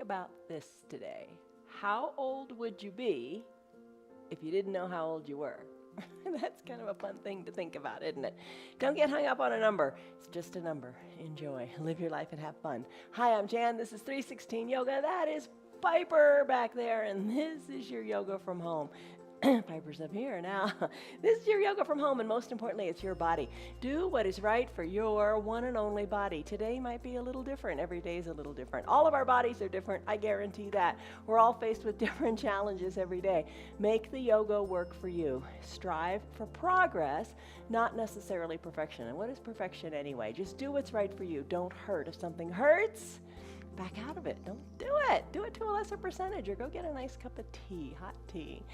about this today. How old would you be if you didn't know how old you were? That's kind of a fun thing to think about, isn't it? Don't get hung up on a number. It's just a number. Enjoy. Live your life and have fun. Hi, I'm Jan. This is 316 Yoga. That is Piper back there, and this is your yoga from home. Piper's up here now. This is your yoga from home, and most importantly, it's your body. Do what is right for your one and only body. Today might be a little different. Every day is a little different. All of our bodies are different. I guarantee that. We're all faced with different challenges every day. Make the yoga work for you. Strive for progress, not necessarily perfection. And what is perfection anyway? Just do what's right for you. Don't hurt. If something hurts, back out of it. Don't do it. Do it to a lesser percentage, or go get a nice cup of tea, hot tea.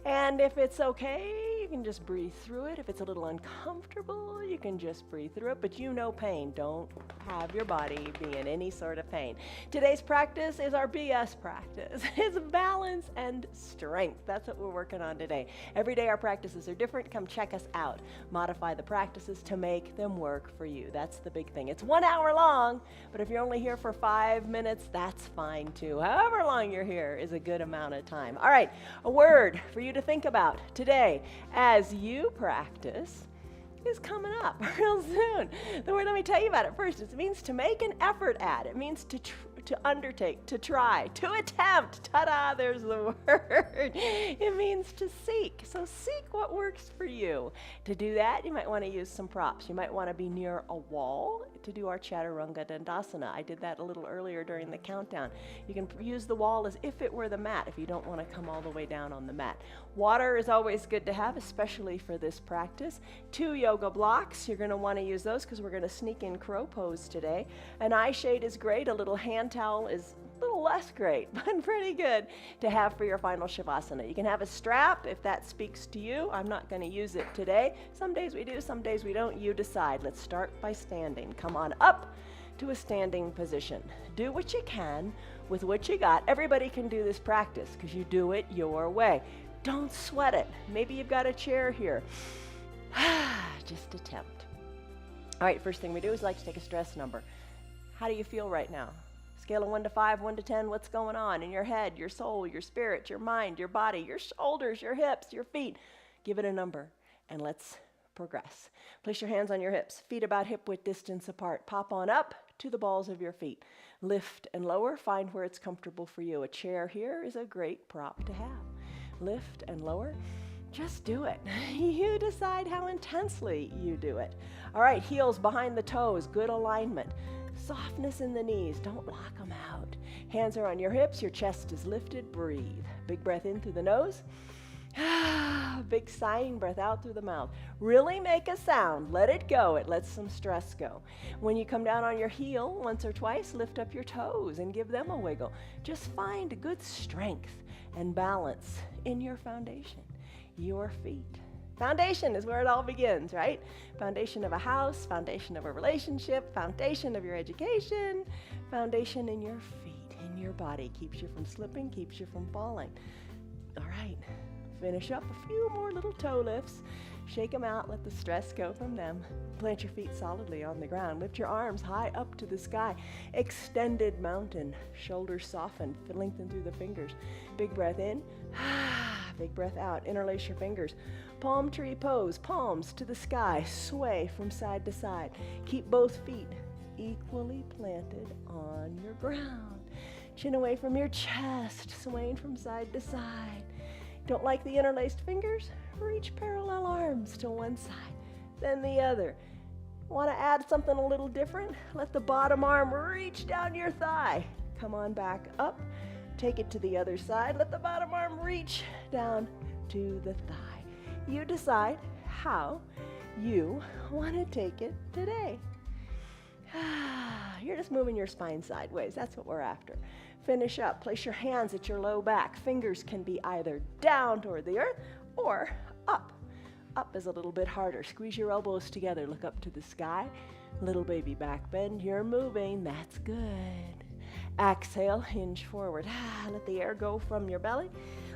And if it's okay, you can just breathe through it. If it's a little uncomfortable, you can just breathe through it. But you know pain. Don't have your body be in any sort of pain. Today's practice is our BS practice. It's balance and strength. That's what we're working on today. Every day our practices are different. Come check us out. Modify the practices to make them work for you. That's the big thing. It's 1 hour long, but if you're only here for 5 minutes, that's fine too. However long you're here is a good amount of time. All right, a word for you to think about today as you practice is coming up real soon. The word, let me tell you about it first. It means to make an effort at. It means to undertake, to try, to attempt. Ta-da, there's the word. It means to seek. So seek what works for you. To do that, you might want to use some props. You might want to be near a wall to do our Chaturanga Dandasana. I did that a little earlier during the countdown. You can use the wall as if it were the mat if you don't want to come all the way down on the mat. Water is always good to have, especially for this practice. 2 yoga blocks. You're going to want to use those because we're going to sneak in crow pose today. An eye shade is great. A little hand towel is a little less great, but pretty good to have for your final Shavasana. You can have a strap if that speaks to you. I'm not going to use it today. Some days we do, some days we don't. You decide. Let's start by standing. Come on up to a standing position. Do what you can with what you got. Everybody can do this practice because you do it your way. Don't sweat it. Maybe you've got a chair here. Just attempt. All right, first thing we do is like to take a stress number. How do you feel right now? Scale of 1 to 5, 1 to 10, what's going on in your head, your soul, your spirit, your mind, your body, your shoulders, your hips, your feet? Give it a number, and let's progress. Place your hands on your hips, feet about hip width distance apart. Pop on up to the balls of your feet. Lift and lower, find where it's comfortable for you. A chair here is a great prop to have. Lift and lower. Just do it. You decide how intensely you do it. All right, heels behind the toes, good alignment. Softness in the knees, don't lock them out. Hands are on your hips, your chest is lifted, breathe. Big breath in through the nose. Big sighing breath out through the mouth. Really make a sound, let it go, it lets some stress go. When you come down on your heel once or twice, lift up your toes and give them a wiggle. Just find good strength and balance in your foundation, your feet. Foundation is where it all begins, right? Foundation of a house, foundation of a relationship, foundation of your education, foundation in your feet, in your body. Keeps you from slipping, keeps you from falling. All right, finish up a few more little toe lifts. Shake them out, let the stress go from them. Plant your feet solidly on the ground. Lift your arms high up to the sky. Extended mountain, shoulders softened, lengthen through the fingers. Big breath in, big breath out. Interlace your fingers. Palm tree pose, palms to the sky, sway from side to side. Keep both feet equally planted on your ground. Chin away from your chest, swaying from side to side. Don't like the interlaced fingers? Reach parallel arms to one side, then the other. Want to add something a little different? Let the bottom arm reach down your thigh. Come on back up. Take it to the other side. Let the bottom arm reach down to the thigh. You decide how you want to take it today. You're just moving your spine sideways. That's what we're after. Finish up. Place your hands at your low back. Fingers can be either down toward the earth or up. Up is a little bit harder. Squeeze your elbows together. Look up to the sky. Little baby back bend. You're moving. That's good. Exhale, hinge forward. Let the air go from your belly.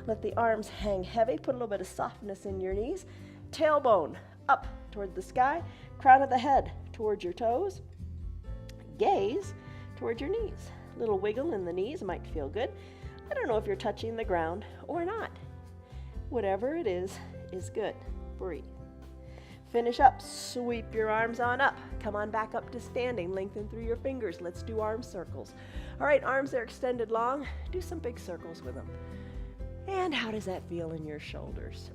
Let the arms hang heavy. Put a little bit of softness in your knees. Tailbone up toward the sky. Crown of the head towards your toes. Gaze toward your knees. Little wiggle in the knees might feel good. I don't know if you're touching the ground or not. Whatever it is good. Breathe. Finish up. Sweep your arms on up. Come on back up to standing. Lengthen through your fingers. Let's do arm circles. All right, arms are extended long. Do some big circles with them. And how does that feel in your shoulders?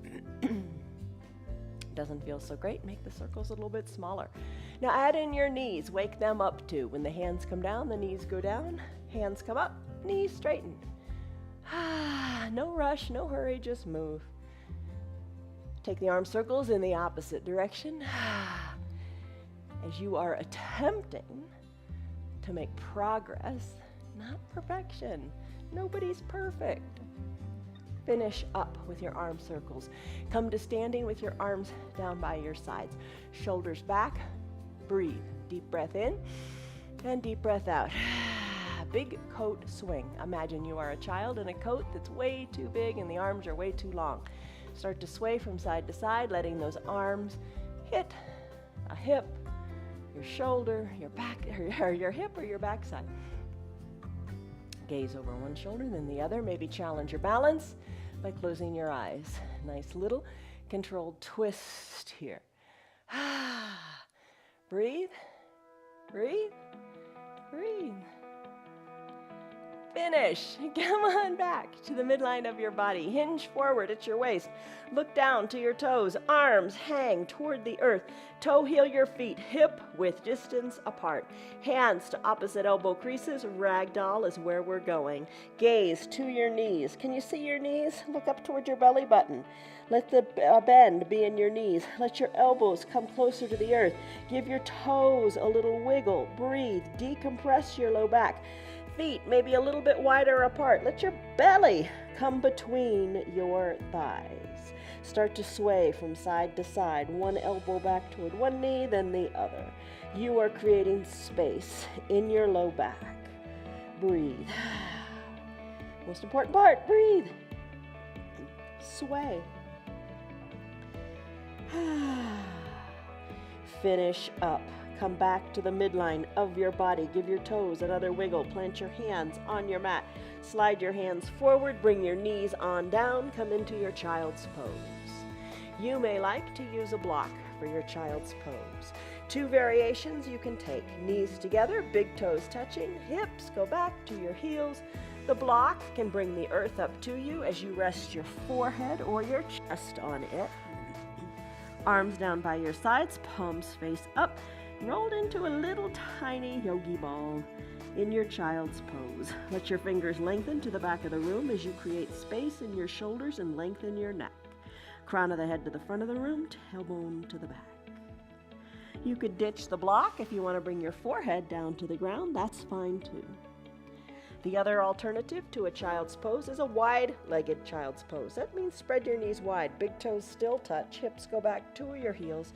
Doesn't feel so great. Make the circles a little bit smaller. Now add in your knees. Wake them up too. When the hands come down, the knees go down. Hands come up, knees straighten. No rush, no hurry, just move. Take the arm circles in the opposite direction as you are attempting to make progress, not perfection. Nobody's perfect. Finish up with your arm circles. Come to standing with your arms down by your sides. Shoulders back. Breathe. Deep breath in and deep breath out. Big coat swing. Imagine you are a child in a coat that's way too big and the arms are way too long. Start to sway from side to side, letting those arms hit a hip, your shoulder, your back, or your hip or your backside. Gaze over one shoulder, then the other. Maybe challenge your balance by closing your eyes. Nice little controlled twist here. Breathe, breathe, breathe. Finish. Come on back to the midline of your body. Hinge forward at your waist. Look down to your toes. Arms hang toward the earth. Toe heel your feet, hip width distance apart. Hands to opposite elbow creases. Ragdoll is where we're going. Gaze to your knees. Can you see your knees? Look up toward your belly button. Let the bend be in your knees. Let your elbows come closer to the earth. Give your toes a little wiggle. Breathe. Decompress your low back. Feet maybe a little bit wider apart. Let your belly come between your thighs. Start to sway from side to side. One elbow back toward one knee, then the other. You are creating space in your low back. Breathe. Most important part, breathe. Sway. Finish up. Come back to the midline of your body. Give your toes another wiggle. Plant your hands on your mat. Slide your hands forward. Bring your knees on down. Come into your child's pose. You may like to use a block for your child's pose. Two variations you can take. Knees together, big toes touching, hips go back to your heels. The block can bring the earth up to you as you rest your forehead or your chest on it. Arms down by your sides, palms face up. Rolled into a little tiny yogi ball in your child's pose. Let your fingers lengthen to the back of the room as you create space in your shoulders and lengthen your neck. Crown of the head to the front of the room, tailbone to the back. You could ditch the block if you want to bring your forehead down to the ground. That's fine too. The other alternative to a child's pose is a wide-legged child's pose. That means spread your knees wide. Big toes still touch. Hips go back to your heels.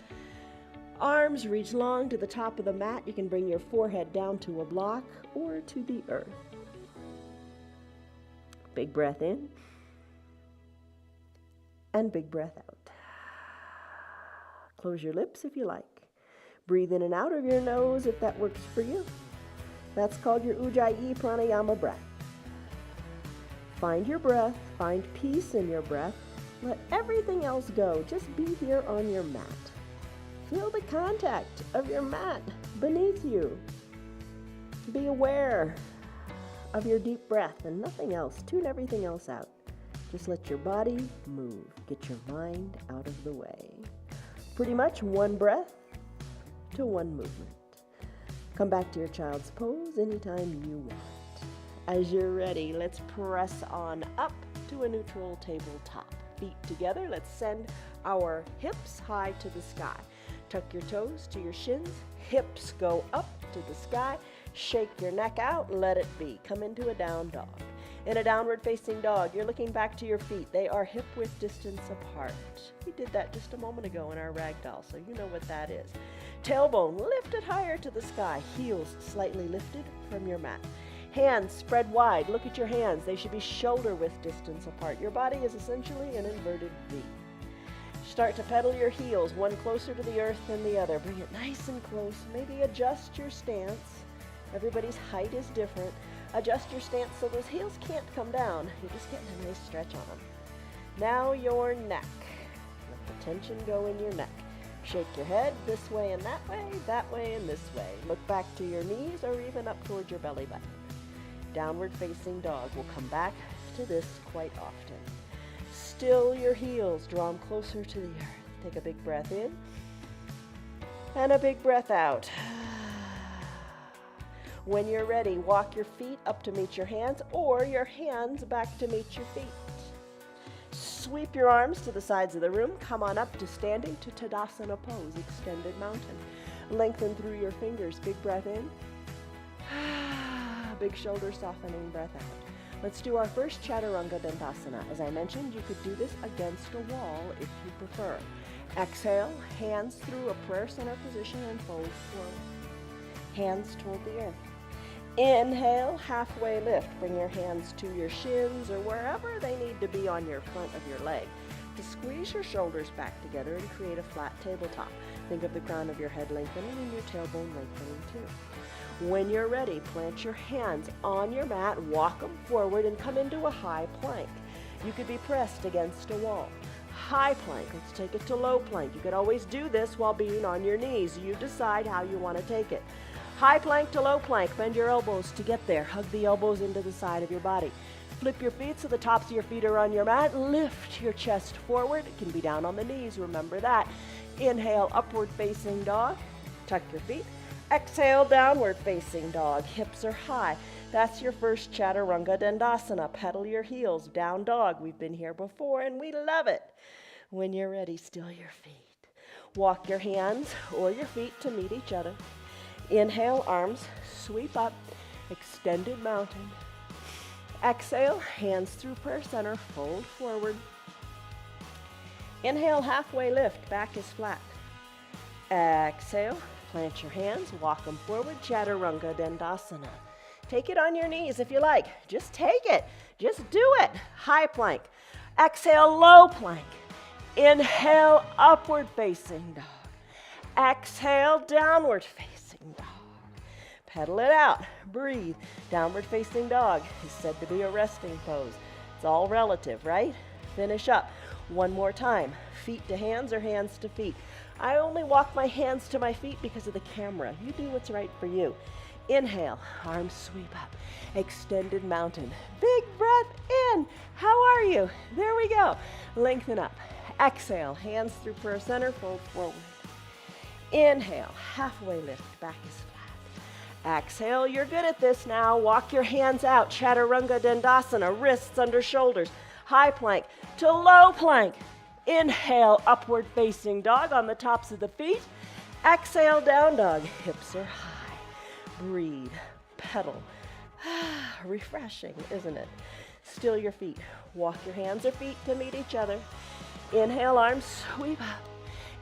Arms reach long to the top of the mat. You can bring your forehead down to a block or to the earth. Big breath in and big breath out. Close your lips if you like. Breathe in and out of your nose if that works for you. That's called your Ujjayi Pranayama breath. Find your breath. Find peace in your breath. Let everything else go. Just be here on your mat. Feel the contact of your mat beneath you. Be aware of your deep breath and nothing else. Tune everything else out. Just let your body move. Get your mind out of the way. Pretty much one breath to one movement. Come back to your child's pose anytime you want. As you're ready, let's press on up to a neutral tabletop. Feet together. Let's send our hips high to the sky. Tuck your toes to your shins. Hips go up to the sky. Shake your neck out. Let it be. Come into a down dog. In a downward facing dog, you're looking back to your feet. They are hip width distance apart. We did that just a moment ago in our ragdoll, so you know what that is. Tailbone lifted higher to the sky. Heels slightly lifted from your mat. Hands spread wide. Look at your hands. They should be shoulder width distance apart. Your body is essentially an inverted V. Start to pedal your heels, one closer to the earth than the other. Bring it nice and close. Maybe adjust your stance. Everybody's height is different. Adjust your stance so those heels can't come down. You're just getting a nice stretch on them. Now your neck. Let the tension go in your neck. Shake your head this way and that way and this way. Look back to your knees or even up towards your belly button. Downward facing dog. We'll come back to this quite often. Still your heels. Draw them closer to the earth. Take a big breath in and a big breath out. When you're ready, walk your feet up to meet your hands or your hands back to meet your feet. Sweep your arms to the sides of the room. Come on up to standing to Tadasana pose, extended mountain. Lengthen through your fingers. Big breath in. Big shoulder softening breath out. Let's do our first Chaturanga Dandasana. As I mentioned, you could do this against a wall if you prefer. Exhale, hands through a prayer center position and fold forward. Hands toward the earth. Inhale, halfway lift. Bring your hands to your shins or wherever they need to be on your front of your leg. To squeeze your shoulders back together and create a flat tabletop. Think of the crown of your head lengthening and your tailbone lengthening too. When you're ready, plant your hands on your mat, walk them forward, and come into a high plank. You could be pressed against a wall. High plank. Let's take it to low plank. You could always do this while being on your knees. You decide how you want to take it. High plank to low plank. Bend your elbows to get there. Hug the elbows into the side of your body. Flip your feet so the tops of your feet are on your mat. Lift your chest forward. It can be down on the knees. Remember that. Inhale, upward facing dog. Tuck your feet. Exhale, downward facing dog. Hips are high. That's your first Chaturanga Dandasana. Pedal your heels. Down dog. We've been here before and we love it. When you're ready, still your feet. Walk your hands or your feet to meet each other. Inhale, arms sweep up, extended mountain. Exhale, hands through prayer center, fold forward. Inhale, halfway lift, back is flat. Exhale, plant your hands, walk them forward, Chaturanga Dandasana. Take it on your knees if you like. Just take it. Just do it. High plank. Exhale, low plank. Inhale, upward facing dog. Exhale, downward facing dog. Pedal it out. Breathe. Downward facing dog is said to be a resting pose. It's all relative, right? Finish up. One more time. Feet to hands or hands to feet. I only walk my hands to my feet because of the camera. You do what's right for you. Inhale, arms sweep up. Extended mountain. Big breath in. How are you? There we go. Lengthen up. Exhale, hands through prayer center, fold forward. Inhale, halfway lift, back is flat. Exhale, you're good at this now. Walk your hands out, Chaturanga Dandasana, wrists under shoulders. High plank to low plank. Inhale, upward facing dog on the tops of the feet. Exhale, down dog, hips are high. Breathe, pedal. Refreshing, isn't it? Still your feet. Walk your hands or feet to meet each other. Inhale, arms sweep up.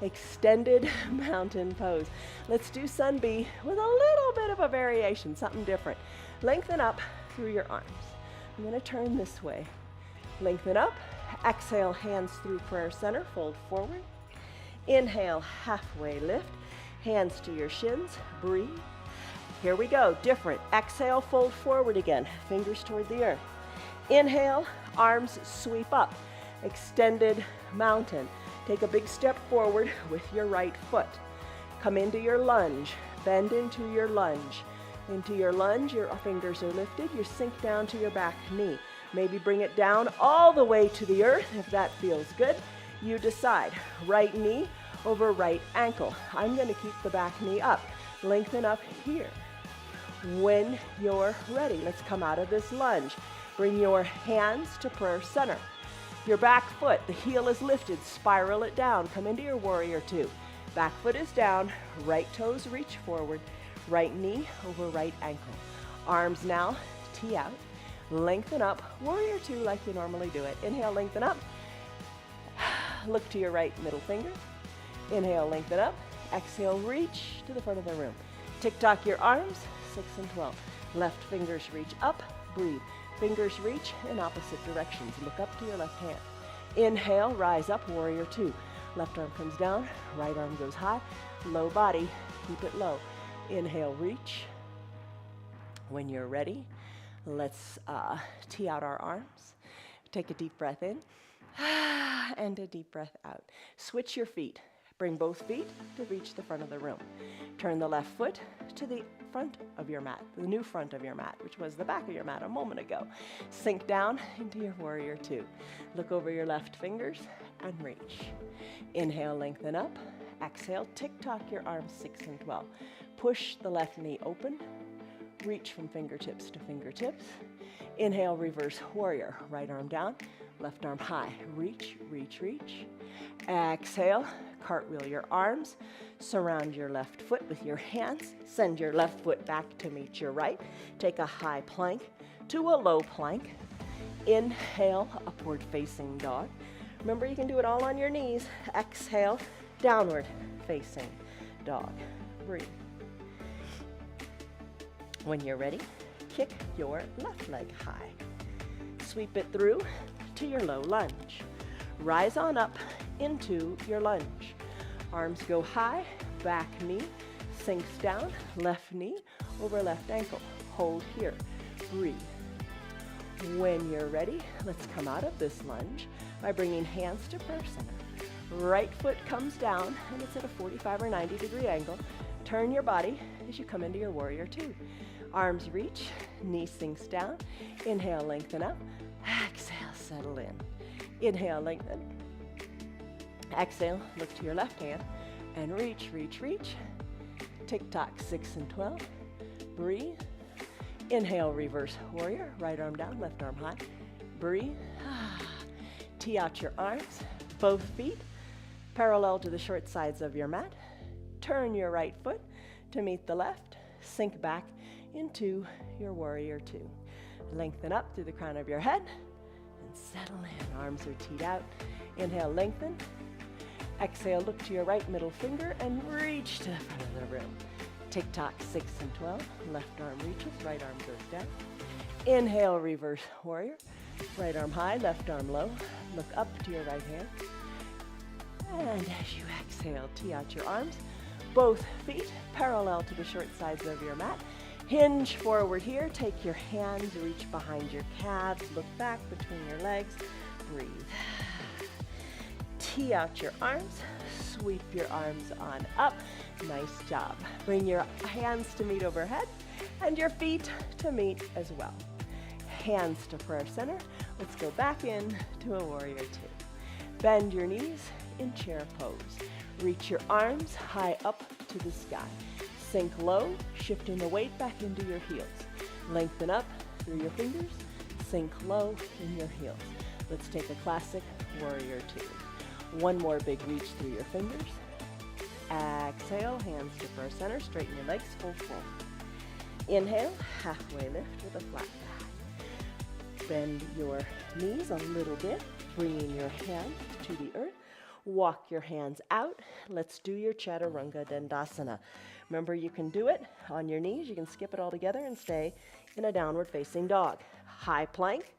Extended mountain pose. Let's do Sun B with a little bit of a variation, something different. Lengthen up through your arms. I'm going to turn this way. Lengthen up. Exhale, hands through prayer center, fold forward. Inhale, halfway lift. Hands to your shins. Breathe. Here we go. Different. Exhale, fold forward again. Fingers toward the earth. Inhale, arms sweep up. Extended mountain. Take a big step forward with your right foot. Come into your lunge. Bend into your lunge. Into your lunge, your fingers are lifted. You sink down to your back knee. Maybe bring it down all the way to the earth if that feels good. You decide. Right knee over right ankle. I'm going to keep the back knee up. Lengthen up here. When you're ready, let's come out of this lunge. Bring your hands to prayer center. Your back foot, the heel is lifted, spiral it down. Come into your warrior two. Back foot is down, right toes reach forward, right knee over right ankle. Arms now, tee out, lengthen up, warrior two like you normally do it. Inhale, lengthen up. Look to your right middle finger. Inhale, lengthen up. Exhale, reach to the front of the room. Tick-tock your arms, 6 and 12. Left fingers reach up, breathe. Fingers reach in opposite directions. Look up to your left hand. Inhale, rise up, warrior two. Left arm comes down, right arm goes high. Low body, keep it low. Inhale, reach. When you're ready, Let's tee out our arms. Take a deep breath in and a deep breath out. Switch your feet. Bring both feet to reach the front of the room. Turn the left foot to the front of your mat, the new front of your mat, which was the back of your mat a moment ago. Sink down into your warrior two. Look over your left fingers and reach. Inhale, lengthen up. Exhale, tick-tock your arms 6 and 12. Push the left knee open. Reach from fingertips to fingertips. Inhale, reverse warrior. Right arm down, left arm high. Reach, reach, reach. Exhale, cartwheel your arms. Surround your left foot with your hands. Send your left foot back to meet your right. Take a high plank to a low plank. Inhale, upward facing dog. Remember, you can do it all on your knees. Exhale, downward facing dog. Breathe. When you're ready, kick your left leg high. Sweep it through to your low lunge. Rise on up into your lunge. Arms go high, back knee sinks down, left knee over left ankle. Hold here. Breathe. When you're ready, let's come out of this lunge by bringing hands to prayer center. Right foot comes down, and it's at a 45 or 90 degree angle. Turn your body as you come into your warrior two. Arms reach, knee sinks down. Inhale, lengthen up. Exhale, settle in. Inhale, lengthen. Exhale, look to your left hand and reach, reach, reach. Tick-tock 6 and 12. Breathe. Inhale, reverse warrior. Right arm down, left arm high. Breathe. Tee out your arms, both feet parallel to the short sides of your mat. Turn your right foot to meet the left. Sink back into your warrior two. Lengthen up through the crown of your head and settle in. Arms are teed out. Inhale, lengthen. Exhale, look to your right middle finger and reach to the front of the room. Tick-tock 6 and 12. Left arm reaches, right arm goes down. Inhale, reverse warrior. Right arm high, left arm low. Look up to your right hand. And as you exhale, tee out your arms. Both feet parallel to the short sides of your mat. Hinge forward here. Take your hands, reach behind your calves. Look back between your legs. Breathe. Tee out your arms. Sweep your arms on up. Nice job. Bring your hands to meet overhead and your feet to meet as well. Hands to prayer center. Let's go back in to a warrior two. Bend your knees in chair pose. Reach your arms high up to the sky. Sink low, shifting the weight back into your heels. Lengthen up through your fingers. Sink low in your heels. Let's take a classic warrior two. One more big reach through your fingers. Exhale, hands to prayer center. Straighten your legs, full forward. Inhale, halfway lift with a flat back. Bend your knees a little bit, bringing your hands to the earth. Walk your hands out. Let's do your Chaturanga Dandasana. Remember, you can do it on your knees. You can skip it all together and stay in a downward facing dog. High plank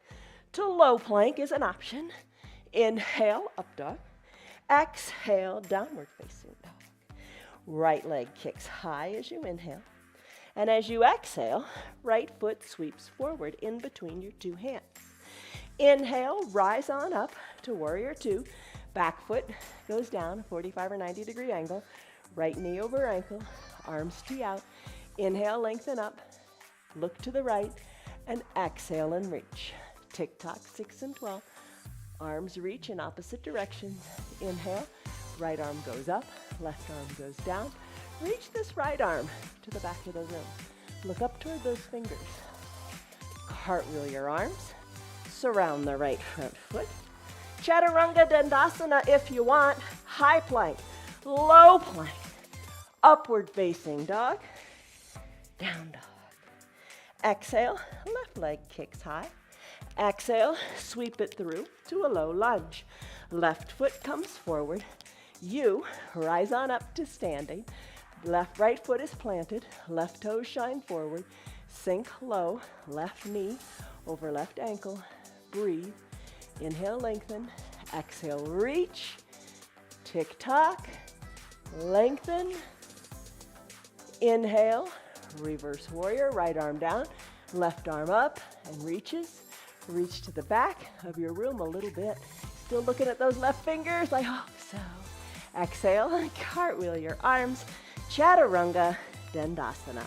to low plank is an option. Inhale, up dog. Exhale, downward facing dog. Right leg kicks high as you inhale. And as you exhale, right foot sweeps forward in between your two hands. Inhale, rise on up to warrior two. Back foot goes down, 45 or 90 degree angle. Right knee over ankle, arms tee out. Inhale, lengthen up. Look to the right and exhale and reach. Tick-tock 6 and 12. Arms reach in opposite directions. Inhale, right arm goes up, left arm goes down. Reach this right arm to the back of the room. Look up toward those fingers. Cartwheel your arms. Surround the right front foot. Chaturanga Dandasana if you want. High plank, low plank, upward facing dog, down dog. Exhale, left leg kicks high. Exhale, sweep it through to a low lunge. Left foot comes forward. You rise on up to standing. Right foot is planted. Left toes shine forward. Sink low. Left knee over left ankle. Breathe. Inhale, lengthen. Exhale, reach. Tick-tock. Lengthen. Inhale. Reverse warrior. Right arm down. Left arm up. and reaches. Reach to the back of your room a little bit. Still looking at those left fingers? I hope so. Exhale, cartwheel your arms. Chaturanga Dandasana.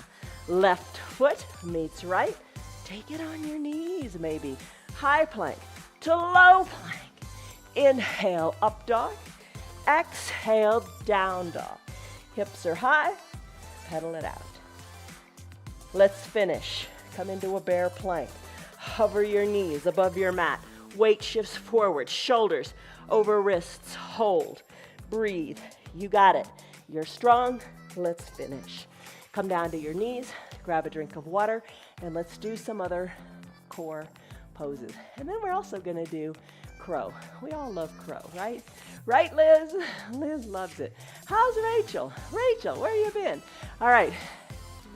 Left foot meets right. Take it on your knees maybe. High plank to low plank. Inhale, up dog. Exhale, down dog. Hips are high. Pedal it out. Let's finish. Come into a bear plank. Hover your knees above your mat. Weight shifts forward. Shoulders over wrists. Hold. Breathe. You got it. You're strong. Let's finish. Come down to your knees. Grab a drink of water. And let's do some other core poses. And then we're also going to do crow. We all love crow, right? Right, Liz? Liz loves it. How's Rachel? Rachel, where you been? All right.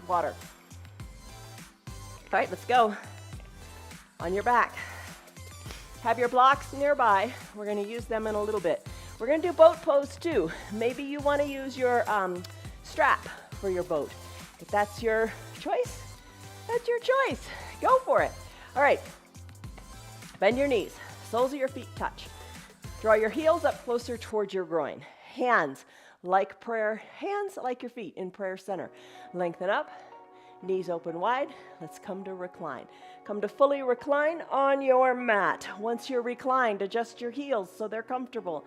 Water. All right, let's go. On your back. Have your blocks nearby. We're going to use them in a little bit. We're going to do boat pose too. Maybe you want to use your strap for your boat. If that's your choice, that's your choice. Go for it. All right. Bend your knees. Soles of your feet touch. Draw your heels up closer towards your groin. Hands like prayer. Hands like your feet in prayer center. Lengthen up. Knees open wide. Let's come to recline. Come to fully recline on your mat. Once you're reclined, adjust your heels so they're comfortable.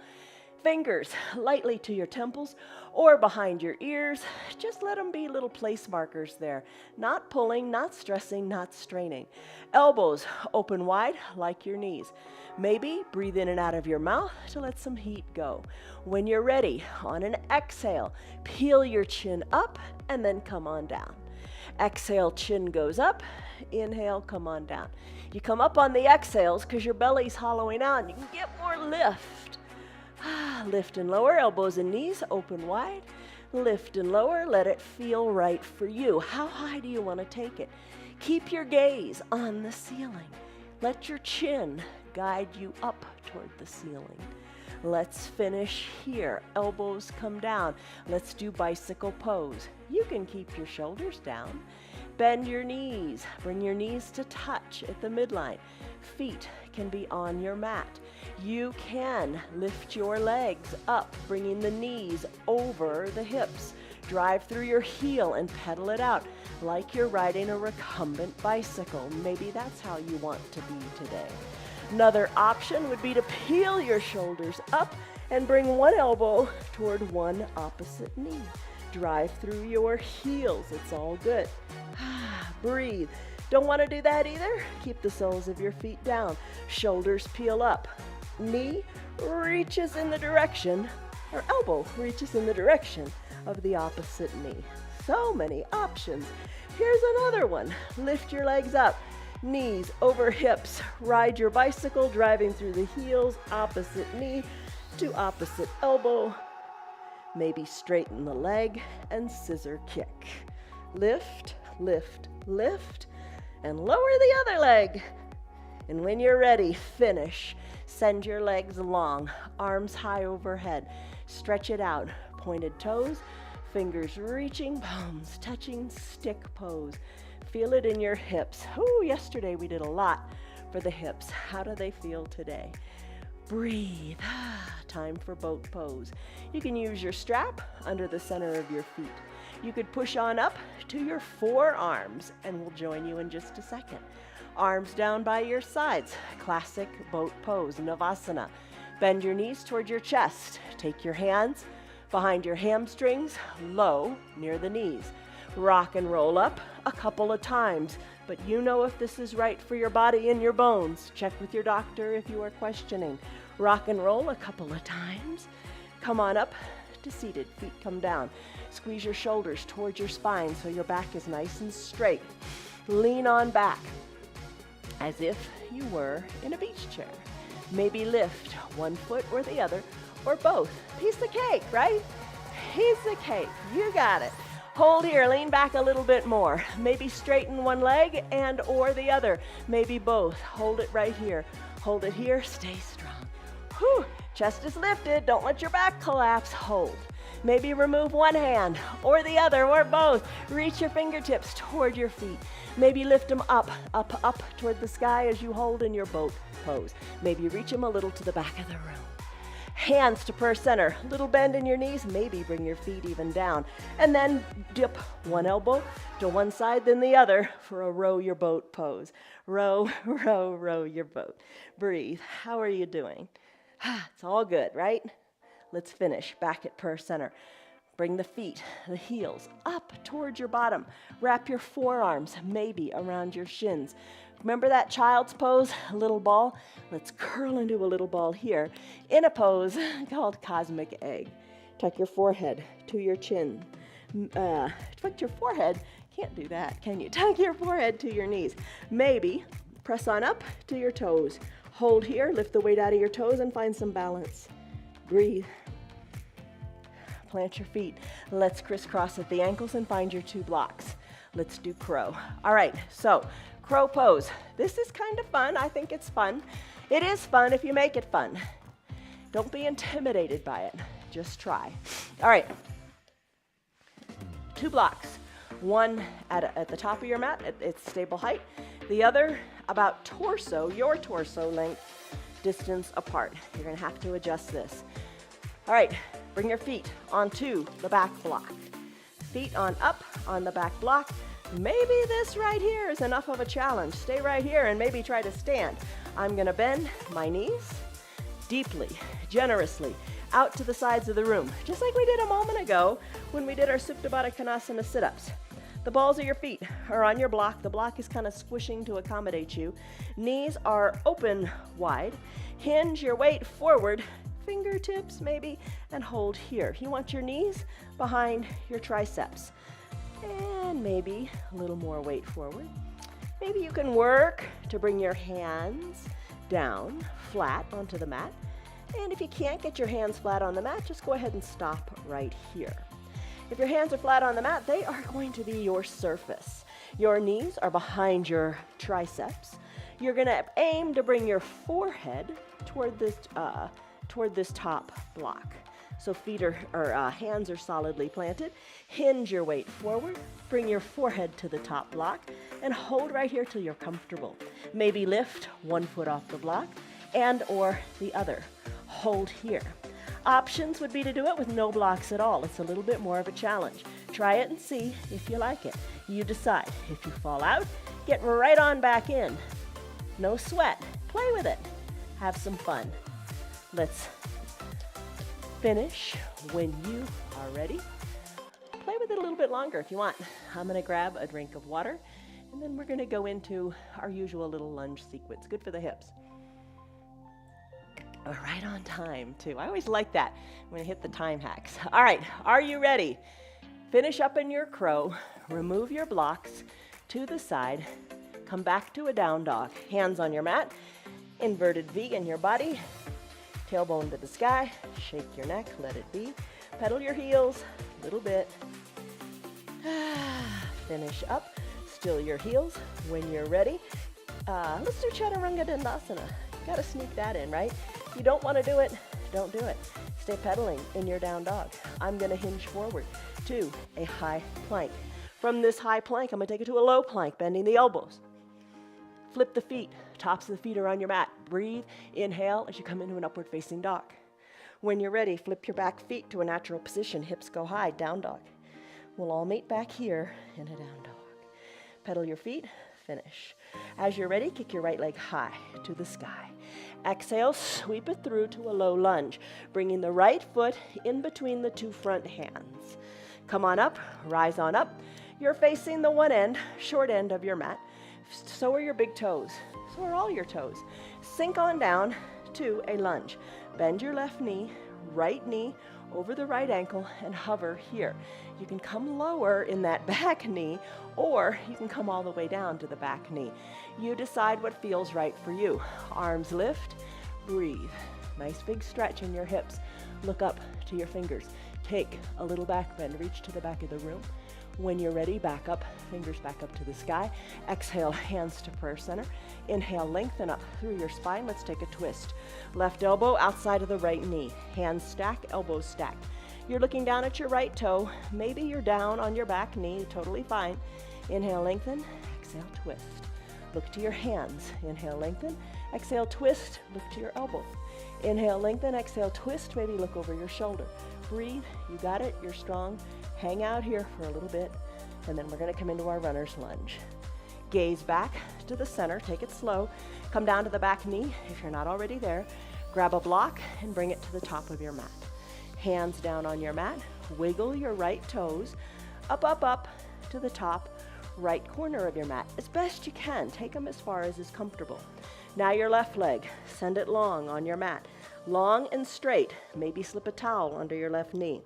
Fingers lightly to your temples or behind your ears. Just let them be little place markers there. Not pulling, not stressing, not straining. Elbows open wide like your knees. Maybe breathe in and out of your mouth to let some heat go. When you're ready, on an exhale, peel your chin up and then come on down. Exhale, chin goes up. Inhale, come on down. You come up on the exhales because your belly's hollowing out and you can get more lift. Lift and lower, elbows and knees open wide. Lift and lower, let it feel right for you. How high do you want to take it? Keep your gaze on the ceiling. Let your chin guide you up toward the ceiling. Let's finish here. Elbows come down. Let's do bicycle pose. You can keep your shoulders down. Bend your knees. Bring your knees to touch at the midline. Feet can be on your mat. You can lift your legs up, bringing the knees over the hips. Drive through your heel and pedal it out like you're riding a recumbent bicycle. Maybe that's how you want to be today. Another option would be to peel your shoulders up and bring one elbow toward one opposite knee. Drive through your heels. It's all good. Breathe. Don't want to do that either? Keep the soles of your feet down. Shoulders peel up. Knee reaches in the direction, or elbow reaches in the direction of the opposite knee. So many options. Here's another one. Lift your legs up. Knees over hips. Ride your bicycle, driving through the heels, opposite knee to opposite elbow. Maybe straighten the leg and scissor kick. Lift, lift, lift, and lower the other leg. And when you're ready, finish. Send your legs long, arms high overhead. Stretch it out. Pointed toes, fingers reaching, palms touching, stick pose. Feel it in your hips. Oh, yesterday we did a lot for the hips. How do they feel today? Breathe. Time for boat pose. You can use your strap under the center of your feet. You could push on up to your forearms, and we'll join you in just a second. Arms down by your sides. Classic boat pose, Navasana. Bend your knees toward your chest. Take your hands behind your hamstrings, low near the knees. Rock and roll up a couple of times, but you know if this is right for your body and your bones. Check with your doctor if you are questioning. Rock and roll a couple of times. Come on up to seated. Feet come down. Squeeze your shoulders towards your spine so your back is nice and straight. Lean on back as if you were in a beach chair. Maybe lift one foot or the other, or both. Piece of cake, right? Piece of cake. You got it. Hold here, lean back a little bit more. Maybe straighten one leg and or the other. Maybe both. Hold it right here. Hold it here. Stay strong. Whew. Chest is lifted. Don't let your back collapse. Hold. Maybe remove one hand or the other or both. Reach your fingertips toward your feet. Maybe lift them up, up, up toward the sky as you hold in your boat pose. Maybe reach them a little to the back of the room. Hands to purse center, little bend in your knees, maybe bring your feet even down. And then dip one elbow to one side, then the other for a row your boat pose. Row, row, row your boat. Breathe. How are you doing? It's all good, right? Let's finish. Back at purse center. Bring the feet, the heels up towards your bottom. Wrap your forearms maybe around your shins. Remember that child's pose, a little ball? Let's curl into a little ball here in a pose called cosmic egg. Tuck your forehead to your chin. Tuck your forehead, can't do that, can you? Tuck your forehead to your knees. Maybe press on up to your toes. Hold here, lift the weight out of your toes and find some balance. Breathe. Plant your feet. Let's crisscross at the ankles and find your 2 blocks. Let's do crow. All right, so crow pose. This is kind of fun. I think it's fun. It is fun if you make it fun. Don't be intimidated by it. Just try. All right. 2 blocks. One at the top of your mat at its stable height. The other about your torso length distance apart. You're going to have to adjust this. All right. Bring your feet onto the back block. Feet on up on the back block. Maybe this right here is enough of a challenge. Stay right here and maybe try to stand. I'm gonna bend my knees deeply, generously, out to the sides of the room, just like we did a moment ago when we did our Supta Baddha Konasana sit-ups. The balls of your feet are on your block. The block is kind of squishing to accommodate you. Knees are open wide. Hinge your weight forward, fingertips maybe, and hold here. You want your knees behind your triceps. And maybe a little more weight forward. Maybe you can work to bring your hands down flat onto the mat. And if you can't get your hands flat on the mat, just go ahead and stop right here. If your hands are flat on the mat, they are going to be your surface. Your knees are behind your triceps. You're going to aim to bring your forehead toward this top block. So hands are solidly planted. Hinge your weight forward. Bring your forehead to the top block and hold right here till you're comfortable. Maybe lift one foot off the block and or the other. Hold here. Options would be to do it with no blocks at all. It's a little bit more of a challenge. Try it and see if you like it. You decide. If you fall out, get right on back in. No sweat. Play with it. Have some fun. Let's finish when you are ready. Play with it a little bit longer if you want. I'm going to grab a drink of water, and then we're going to go into our usual little lunge sequence. Good for the hips. Right on time, too. I always like that when I hit the time hacks. All right, are you ready? Finish up in your crow. Remove your blocks to the side. Come back to a down dog. Hands on your mat. Inverted V in your body. Tailbone to the sky. Shake your neck. Let it be. Pedal your heels a little bit. Finish up. Still your heels. When you're ready, let's do Chaturanga Dandasana. Got to sneak that in, right? If you don't want to do it, don't do it. Stay pedaling in your down dog. I'm going to hinge forward to a high plank. From this high plank, I'm going to take it to a low plank, bending the elbows. Flip the feet. Tops of the feet are on your mat. Breathe. Inhale as you come into an upward facing dog. When you're ready, flip your back feet to a natural position. Hips go high, down dog. We'll all meet back here in a down dog. Pedal your feet. Finish. As you're ready, kick your right leg high to the sky. Exhale, sweep it through to a low lunge, bringing the right foot in between the two front hands. Come on up, rise on up. You're facing the one end, short end of your mat. So are your big toes. So are all your toes. Sink on down to a lunge. Bend your left knee, right knee over the right ankle, and hover here. You can come lower in that back knee, or you can come all the way down to the back knee. You decide what feels right for you. Arms lift, breathe. Nice big stretch in your hips. Look up to your fingers. Take a little back bend, reach to the back of the room. When you're ready, back up, fingers back up to the sky. Exhale, hands to prayer center. Inhale, lengthen up through your spine. Let's take a twist. Left elbow outside of the right knee. Hands stack, elbows stack. you're looking down at your right toe. Maybe you're down on your back knee, totally fine. Inhale, lengthen, exhale, twist. Look to your hands. Inhale, lengthen, exhale, twist, look to your elbow. Inhale, lengthen, exhale, twist, maybe look over your shoulder. Breathe, you got it, you're strong. Hang out here for a little bit, and then we're gonna come into our runner's lunge. Gaze back to the center, take it slow. Come down to the back knee if you're not already there. Grab a block and bring it to the top of your mat. Hands down on your mat, wiggle your right toes up, up, up to the top right corner of your mat as best you can. Take them as far as is comfortable. Now your left leg, send it long on your mat. Long and straight, maybe slip a towel under your left knee.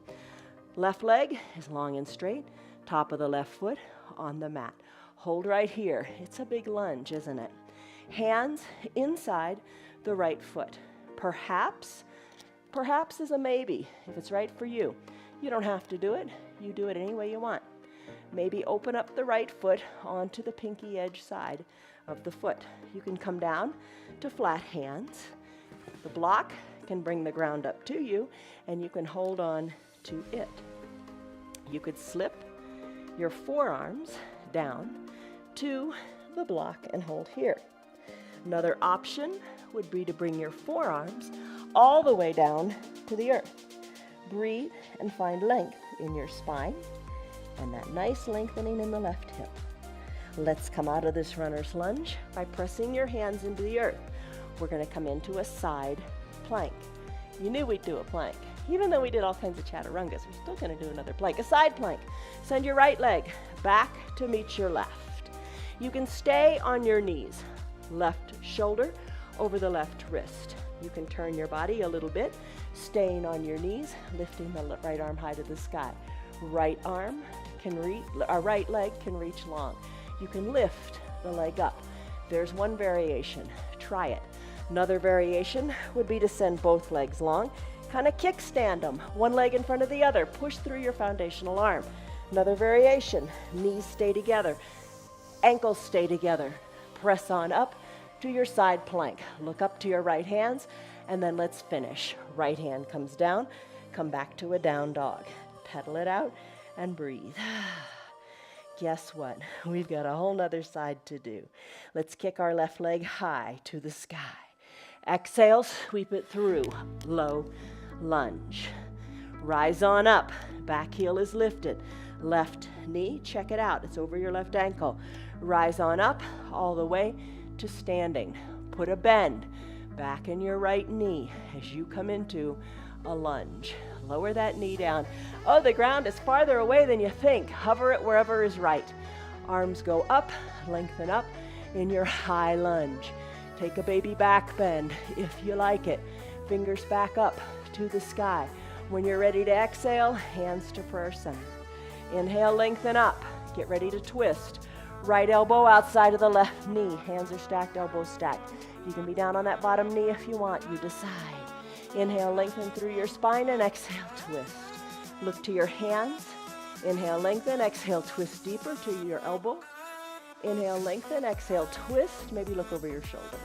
Left leg is long and straight, top of the left foot on the mat. Hold right here. It's a big lunge, isn't it? Hands inside the right foot. Perhaps is a maybe, if it's right for you. You don't have to do it. You do it any way you want. Maybe open up the right foot onto the pinky edge side of the foot. You can come down to flat hands. The block can bring the ground up to you, and you can hold on to it. You could slip your forearms down to the block and hold here. Another option would be to bring your forearms all the way down to the earth. Breathe and find length in your spine and that nice lengthening in the left hip. Let's come out of this runner's lunge by pressing your hands into the earth. We're going to come into a side plank. You knew we'd do a plank. Even though we did all kinds of chaturangas, we're still going to do another plank, a side plank. Send your right leg back to meet your left. You can stay on your knees, left shoulder over the left wrist. You can turn your body a little bit, staying on your knees, lifting the right arm high to the sky. Right leg can reach long. You can lift the leg up. There's one variation. Try it. Another variation would be to send both legs long. Kind of kickstand them, one leg in front of the other. Push through your foundational arm. Another variation. Knees stay together. Ankles stay together. Press on up to your side plank. Look up to your right hands, and then let's finish. Right hand comes down. Come back to a down dog. Pedal it out and breathe. Guess what? We've got a whole nother side to do. Let's kick our left leg high to the sky. Exhale, sweep it through. Low lunge. Rise on up. Back heel is lifted. Left knee, check it out. It's over your left ankle. Rise on up all the way to standing. Put a bend back in your right knee as you come into a lunge. Lower that knee down. Oh, the ground is farther away than you think. Hover it wherever is right. Arms go up, lengthen up in your high lunge. Take a baby back bend if you like it. Fingers back up to the sky. When you're ready to exhale, hands to prayer center. Inhale, lengthen up. Get ready to twist. Right elbow outside of the left knee. Hands are stacked, elbows stacked. You can be down on that bottom knee if you want. You decide. Inhale, lengthen through your spine, and exhale, twist. Look to your hands. Inhale, lengthen. Exhale, twist deeper to your elbow. Inhale, lengthen. Exhale, twist. Maybe look over your shoulder.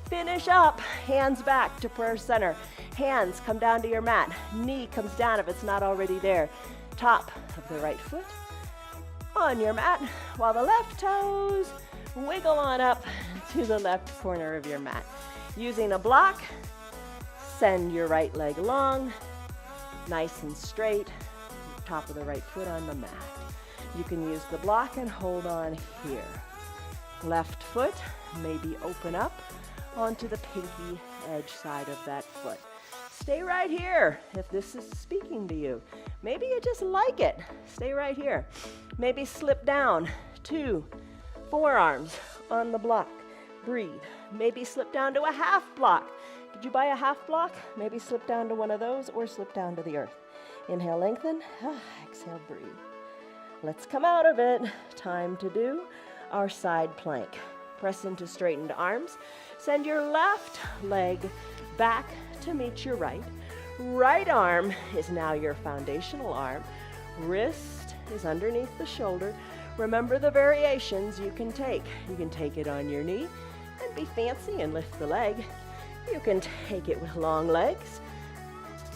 Finish up. Hands back to prayer center. Hands come down to your mat. Knee comes down if it's not already there. Top of the right foot on your mat, while the left toes wiggle on up to the left corner of your mat. Using a block, send your right leg long, nice and straight, top of the right foot on the mat. You can use the block and hold on here. Left foot, maybe open up onto the pinky edge side of that foot. Stay right here if this is speaking to you. Maybe you just like it. Stay right here. Maybe slip down to forearms on the block. Breathe. Maybe slip down to a half block. Did you buy a half block? Maybe slip down to one of those or slip down to the earth. Inhale, lengthen. Exhale, breathe. Let's come out of it. Time to do our side plank. Press into straightened arms. Send your left leg back to meet your right. Right arm is now your foundational arm. Wrist is underneath the shoulder. Remember the variations you can take. You can take it on your knee and be fancy and lift the leg. You can take it with long legs.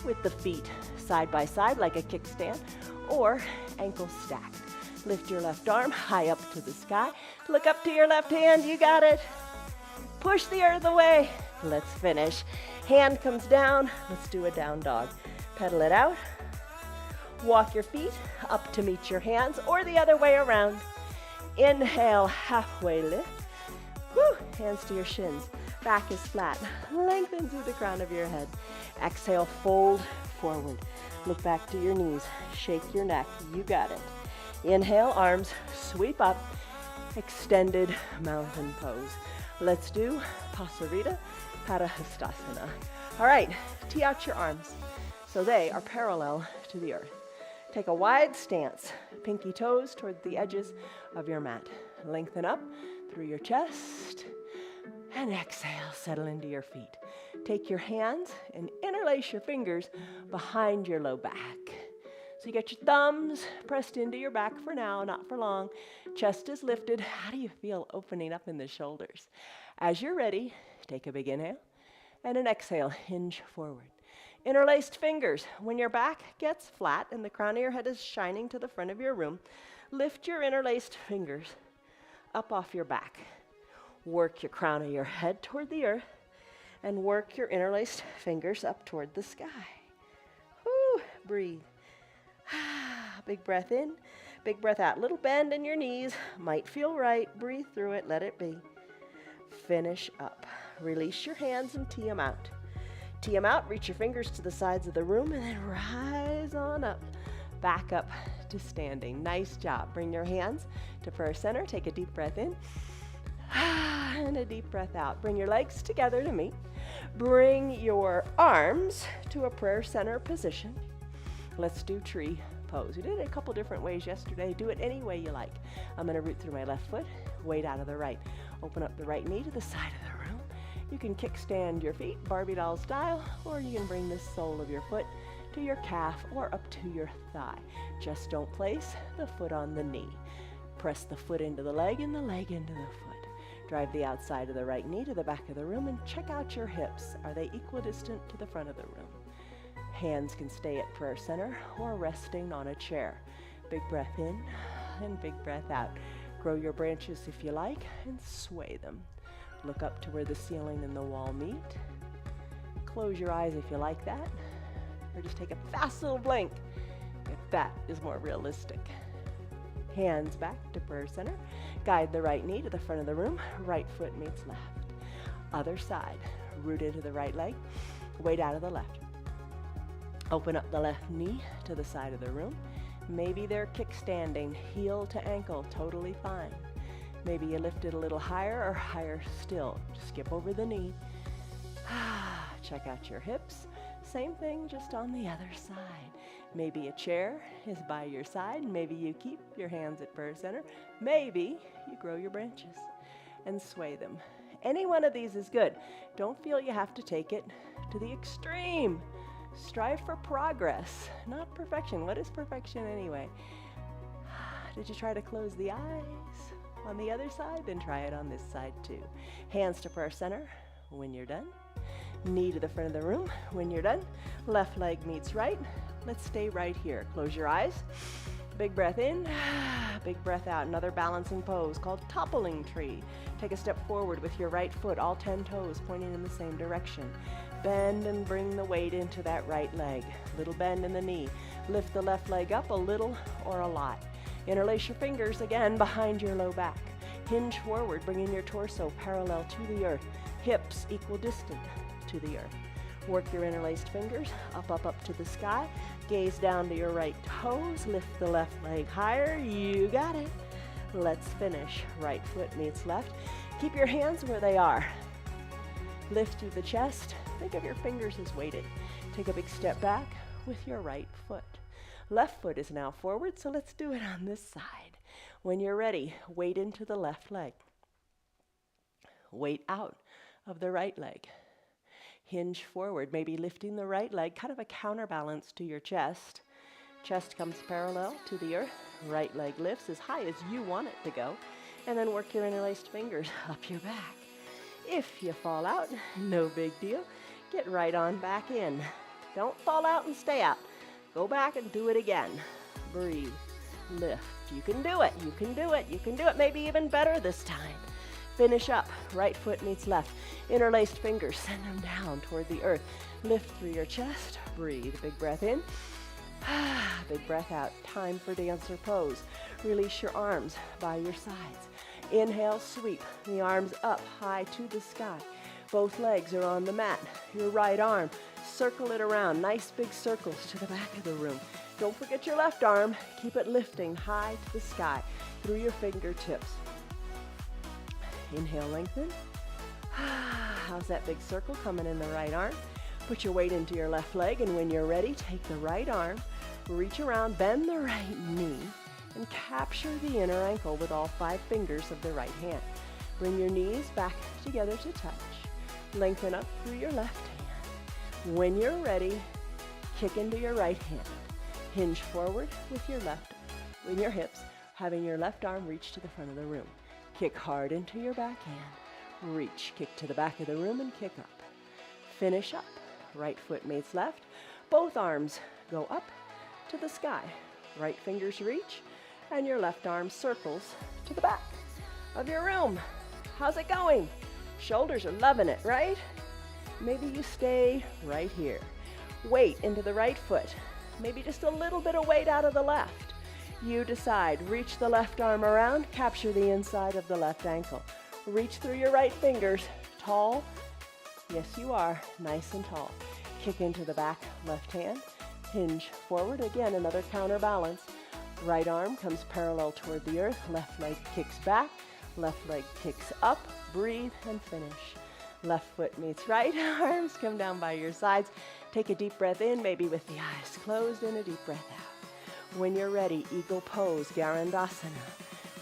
with the feet side by side like a kickstand or ankles stacked. Lift your left arm high up to the sky. Look up to your left hand. You got it. Push the earth away. Let's finish. Hand comes down. Let's do a down dog. Pedal it out. Walk your feet up to meet your hands or the other way around. Inhale, halfway lift. Whew. Hands to your shins. Back is flat. Lengthen through the crown of your head. Exhale, fold forward. Look back to your knees. Shake your neck. You got it. Inhale, arms sweep up. Extended mountain pose. Let's do Pasarita Padahastasana. All right, tee out your arms so they are parallel to the earth. Take a wide stance, pinky toes toward the edges of your mat. Lengthen up through your chest and exhale, settle into your feet. Take your hands and interlace your fingers behind your low back. So you got your thumbs pressed into your back for now, not for long. Chest is lifted. How do you feel opening up in the shoulders? As you're ready, take a big inhale and an exhale, hinge forward. Interlaced fingers. When your back gets flat and the crown of your head is shining to the front of your room, lift your interlaced fingers up off your back. Work your crown of your head toward the earth and work your interlaced fingers up toward the sky. Whew, breathe. Big breath in, big breath out. Little bend in your knees. Might feel right. Breathe through it. Let it be. Finish up. Release your hands and tee them out. Tee them out. Reach your fingers to the sides of the room and then rise on up. Back up to standing. Nice job. Bring your hands to prayer center. Take a deep breath in and a deep breath out. Bring your legs together to meet. Bring your arms to a prayer center position. Let's do tree pose. We did it a couple different ways yesterday. Do it any way you like. I'm going to root through my left foot, weight out of the right. Open up the right knee to the side of the room. You can kickstand your feet, Barbie doll style, or you can bring the sole of your foot to your calf or up to your thigh. Just don't place the foot on the knee. Press the foot into the leg and the leg into the foot. Drive the outside of the right knee to the back of the room and check out your hips. Are they equidistant to the front of the room? Hands can stay at prayer center or resting on a chair. Big breath in and big breath out. Grow your branches if you like and sway them. Look up to where the ceiling and the wall meet. Close your eyes if you like that, or just take a fast little blink if that is more realistic. Hands back to prayer center. Guide the right knee to the front of the room. Right foot meets left. Other side. Root into the right leg. Weight out of the left. Open up the left knee to the side of the room. Maybe they're kickstanding, heel to ankle, totally fine. Maybe you lift it a little higher or higher still. Skip over the knee. Check out your hips. Same thing, just on the other side. Maybe a chair is by your side. Maybe you keep your hands at prayer center. Maybe you grow your branches and sway them. Any one of these is good. Don't feel you have to take it to the extreme. Strive for progress, not perfection. What is perfection anyway? Did you try to close the eyes on the other side? Then try it on this side too. Hands to prayer center when you're done. Knee to the front of the room when you're done. Left leg meets right. Let's stay right here. Close your eyes. Big breath in, big breath out. Another balancing pose called toppling tree. Take a step forward with your right foot, all 10 toes pointing in the same direction. Bend and bring the weight into that right leg. Little bend in the knee. Lift the left leg up a little or a lot. Interlace your fingers again behind your low back. Hinge forward, bringing your torso parallel to the earth. Hips equidistant to the earth. Work your interlaced fingers up to the sky. Gaze down to your right toes. Lift the left leg higher. You got it. Let's finish. Right foot meets left. Keep your hands where they are. Lift through the chest. Think of your fingers as weighted. Take a big step back with your right foot. Left foot is now forward, so let's do it on this side. When you're ready, weight into the left leg. Weight out of the right leg. Hinge forward, maybe lifting the right leg, kind of a counterbalance to your chest. Chest comes parallel to the earth. Right leg lifts as high as you want it to go. And then work your interlaced fingers up your back. If you fall out, no big deal. Get right on back in. Don't fall out and stay out. Go back and do it again. Breathe, lift. You can do it, you can do it, you can do it. Maybe even better this time. Finish up, right foot meets left. Interlaced fingers, send them down toward the earth. Lift through your chest, breathe, big breath in. Big breath out. Time for dancer pose. Release your arms by your sides. Inhale, sweep the arms up high to the sky. Both legs are on the mat. Your right arm, circle it around. Nice big circles to the back of the room. Don't forget your left arm. Keep it lifting high to the sky through your fingertips. Inhale, lengthen. How's that big circle coming in the right arm? Put your weight into your left leg, and when you're ready, take the right arm, reach around, bend the right knee, and capture the inner ankle with all 5 fingers of the right hand. Bring your knees back together to touch. Lengthen up through your left hand. When you're ready, kick into your right hand. Hinge forward with your hips, having your left arm reach to the front of the room. Kick hard into your back hand. Reach, kick to the back of the room and kick up. Finish up. Right foot meets left. Both arms go up to the sky. Right fingers reach, and your left arm circles to the back of your room. How's it going? Shoulders are loving it, right? Maybe you stay right here. Weight into the right foot. Maybe just a little bit of weight out of the left. You decide. Reach the left arm around, capture the inside of the left ankle. Reach through your right fingers, tall. Yes, you are, nice and tall. Kick into the back left hand, hinge forward, again, another counterbalance. Right arm comes parallel toward the earth, left leg kicks back, left leg kicks up, breathe and finish. Left foot meets right, arms come down by your sides. Take a deep breath in, maybe with the eyes closed, and a deep breath out. When you're ready, eagle pose, Garandasana.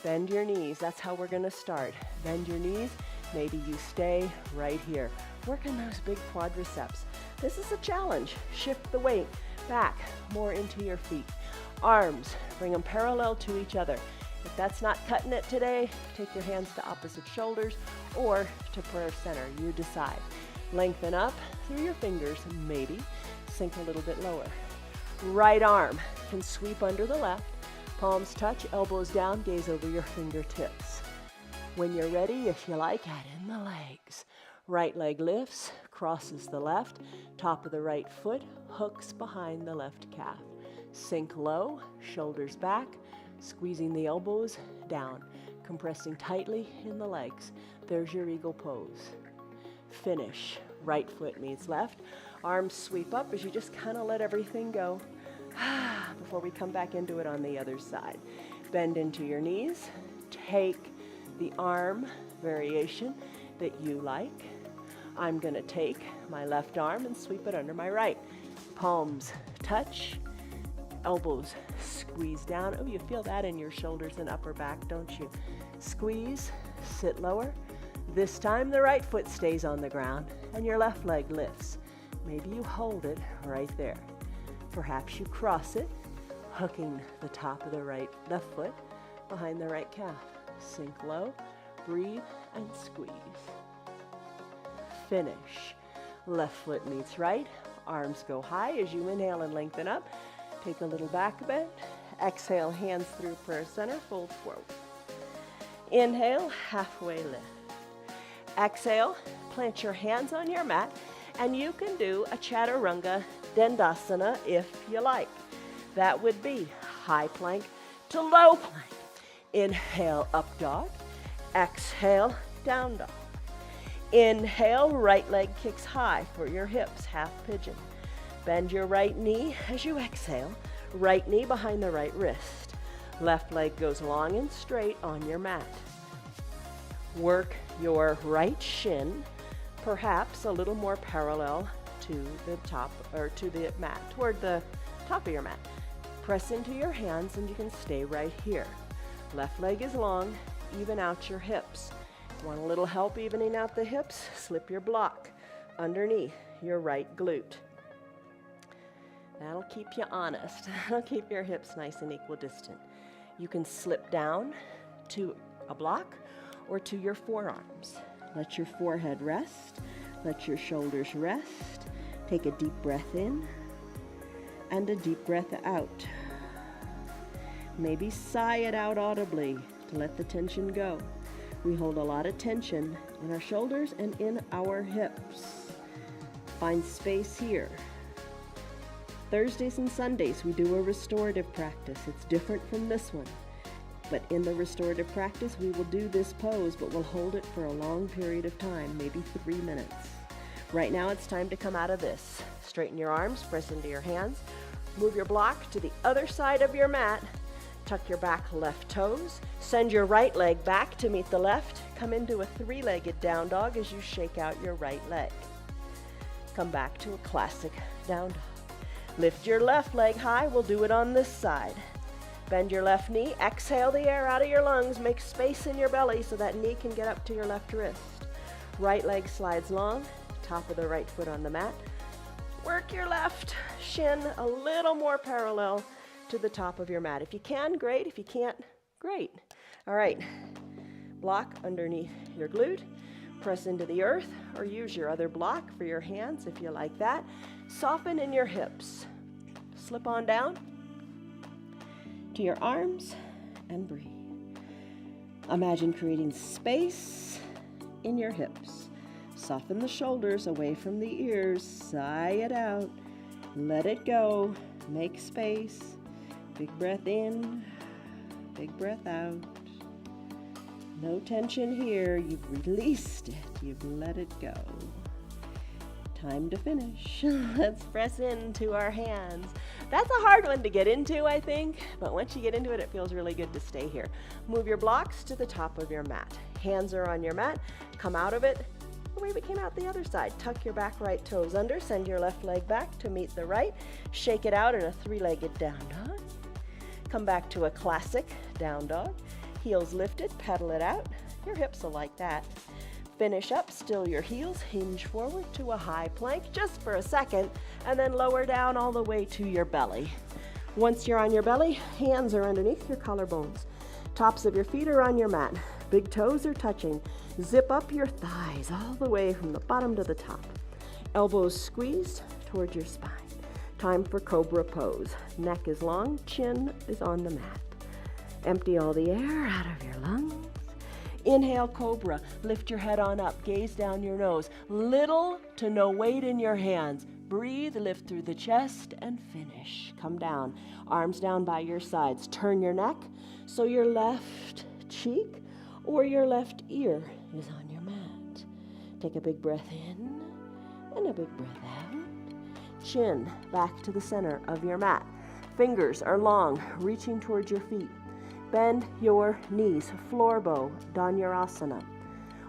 Bend your knees, that's how we're gonna start. Bend your knees, maybe you stay right here. Working those big quadriceps. This is a challenge. Shift the weight back, more into your feet. Arms, bring them parallel to each other. If that's not cutting it today, take your hands to opposite shoulders or to prayer center. You decide. Lengthen up through your fingers, maybe sink a little bit lower. Right arm can sweep under the left. Palms touch, elbows down, gaze over your fingertips. When you're ready, if you like, add in the legs. Right leg lifts, crosses the left, top of the right foot hooks behind the left calf. Sink low, shoulders back, squeezing the elbows down, compressing tightly in the legs. There's your eagle pose. Finish. Right foot meets left. Arms sweep up as you just kind of let everything go before we come back into it on the other side. Bend into your knees. Take the arm variation that you like. I'm going to take my left arm and sweep it under my right. Palms touch, elbows squeeze down. Oh, you feel that in your shoulders and upper back, don't you? Squeeze, sit lower. This time the right foot stays on the ground and your left leg lifts. Maybe you hold it right there. Perhaps you cross it, hooking the top of the left foot behind the right calf. Sink low, breathe, and squeeze. Finish. Left foot meets right. Arms go high as you inhale and lengthen up. Take a little back bend. Exhale, hands through prayer center, fold forward. Inhale, halfway lift. Exhale, plant your hands on your mat, and you can do a chaturanga dandasana if you like. That would be high plank to low plank. Inhale, up dog. Exhale, down dog. Inhale, right leg kicks high for your hips, half pigeon. Bend your right knee as you exhale. Right knee behind the right wrist. Left leg goes long and straight on your mat. Work your right shin, perhaps a little more parallel to the top or to the mat, toward the top of your mat. Press into your hands and you can stay right here. Left leg is long, even out your hips. Want a little help evening out the hips? Slip your block underneath your right glute. That'll keep you honest. That'll keep your hips nice and equidistant. You can slip down to a block or to your forearms. Let your forehead rest. Let your shoulders rest. Take a deep breath in and a deep breath out. Maybe sigh it out audibly to let the tension go. We hold a lot of tension in our shoulders and in our hips. Find space here. Thursdays and Sundays, we do a restorative practice. It's different from this one. But in the restorative practice, we will do this pose, but we'll hold it for a long period of time, maybe 3 minutes. Right now, it's time to come out of this. Straighten your arms, press into your hands. Move your block to the other side of your mat. Tuck your back left toes. Send your right leg back to meet the left. Come into a 3-legged down dog as you shake out your right leg. Come back to a classic down dog. Lift your left leg high. We'll do it on this side. Bend your left knee. Exhale the air out of your lungs. Make space in your belly so that knee can get up to your left wrist. Right leg slides long. Top of the right foot on the mat. Work your left shin a little more parallel to the top of your mat. If you can, great. If you can't, great. All right. Block underneath your glute. Press into the earth or use your other block for your hands if you like that. Soften in your hips. Slip on down to your arms and breathe. Imagine creating space in your hips. Soften the shoulders away from the ears. Sigh it out. Let it go. Make space. Big breath in. Big breath out. No tension here. You've released it. You've let it go. Time to finish. Let's press into our hands. That's a hard one to get into, I think, but once you get into it, it feels really good to stay here. Move your blocks to the top of your mat. Hands are on your mat. Come out of it the way we came out the other side. Tuck your back right toes under. Send your left leg back to meet the right. Shake it out in a 3-legged down dog. Come back to a classic down dog. Heels lifted, pedal it out. Your hips will like that. Finish up, still your heels, hinge forward to a high plank just for a second, and then lower down all the way to your belly. Once you're on your belly, hands are underneath your collarbones. Tops of your feet are on your mat. Big toes are touching. Zip up your thighs all the way from the bottom to the top. Elbows squeezed towards your spine. Time for cobra pose. Neck is long, chin is on the mat. Empty all the air out of your lungs. Inhale, cobra. Lift your head on up. Gaze down your nose. Little to no weight in your hands. Breathe, lift through the chest, and finish. Come down. Arms down by your sides. Turn your neck so your left cheek or your left ear is on your mat. Take a big breath in and a big breath out. Chin back to the center of your mat. Fingers are long, reaching towards your feet. Bend your knees, floor bow, Dhanurasana.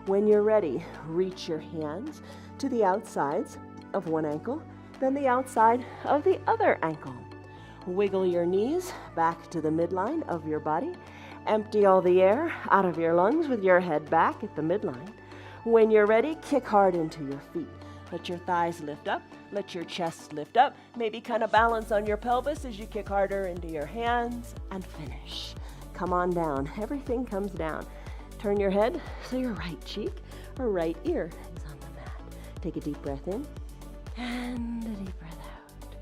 When you're ready, reach your hands to the outsides of one ankle, then the outside of the other ankle. Wiggle your knees back to the midline of your body. Empty all the air out of your lungs with your head back at the midline. When you're ready, kick hard into your feet. Let your thighs lift up. Let your chest lift up. Maybe kind of balance on your pelvis as you kick harder into your hands and finish. Come on down. Everything comes down. Turn your head so your right cheek or right ear is on the mat. Take a deep breath in and a deep breath out.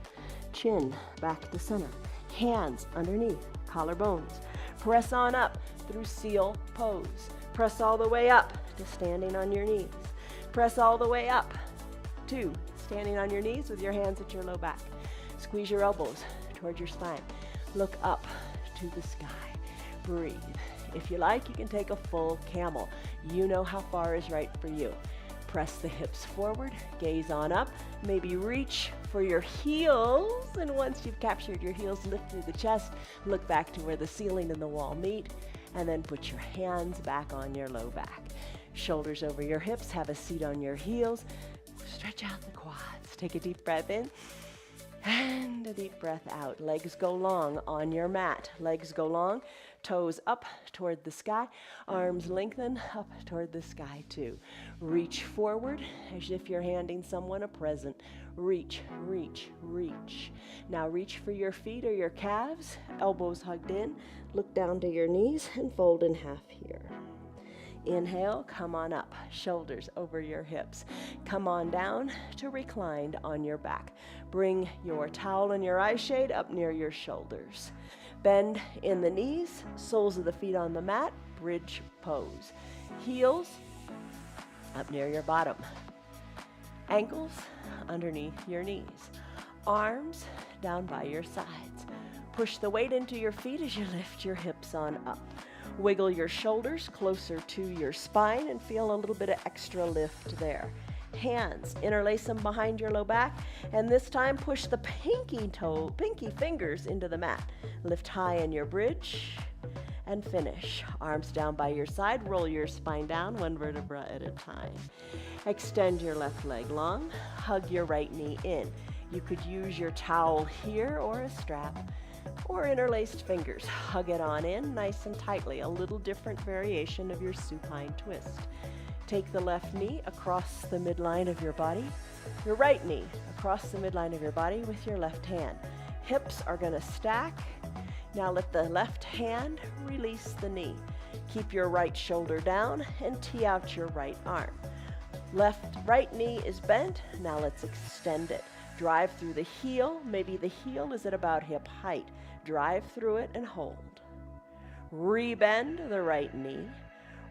Chin back to center. Hands underneath collarbones. Press on up through seal pose. Press all the way up to standing on your knees. Press all the way up to standing on your knees with your hands at your low back. Squeeze your elbows towards your spine. Look up to the sky. Breathe. If you like, you can take a full camel. You know how far is right for you. Press the hips forward, gaze on up, maybe reach for your heels, and once you've captured your heels, lift through the chest, look back to where the ceiling and the wall meet, and then put your hands back on your low back. Shoulders over your hips, have a seat on your heels, stretch out the quads. Take a deep breath in. And a deep breath out. Legs go long on your mat. Legs go long. Toes up toward the sky. Arms lengthen up toward the sky too. Reach forward as if you're handing someone a present. Reach, reach, reach. Now reach for your feet or your calves. Elbows hugged in. Look down to your knees and fold in half here. Inhale, come on up, shoulders over your hips. Come on down to reclined on your back. Bring your towel and your eye shade up near your shoulders. Bend in the knees, soles of the feet on the mat, bridge pose. Heels up near your bottom. Ankles underneath your knees. Arms down by your sides. Push the weight into your feet as you lift your hips on up. Wiggle your shoulders closer to your spine and feel a little bit of extra lift there. Hands, interlace them behind your low back, and this time push the pinky fingers into the mat. Lift high in your bridge and finish. Arms down by your side, roll your spine down one vertebra at a time. Extend your left leg long, hug your right knee in. You could use your towel here or a strap, or interlaced fingers. Hug it on in nice and tightly, a little different variation of your supine twist. Take the left knee across the midline of your body, your right knee across the midline of your body with your left hand. Hips are going to stack. Now let the left hand release the knee. Keep your right shoulder down and tee out your right arm. Right knee is bent. Now let's extend it. Drive through the heel. Maybe the heel is at about hip height. Drive through it and hold. Rebend the right knee.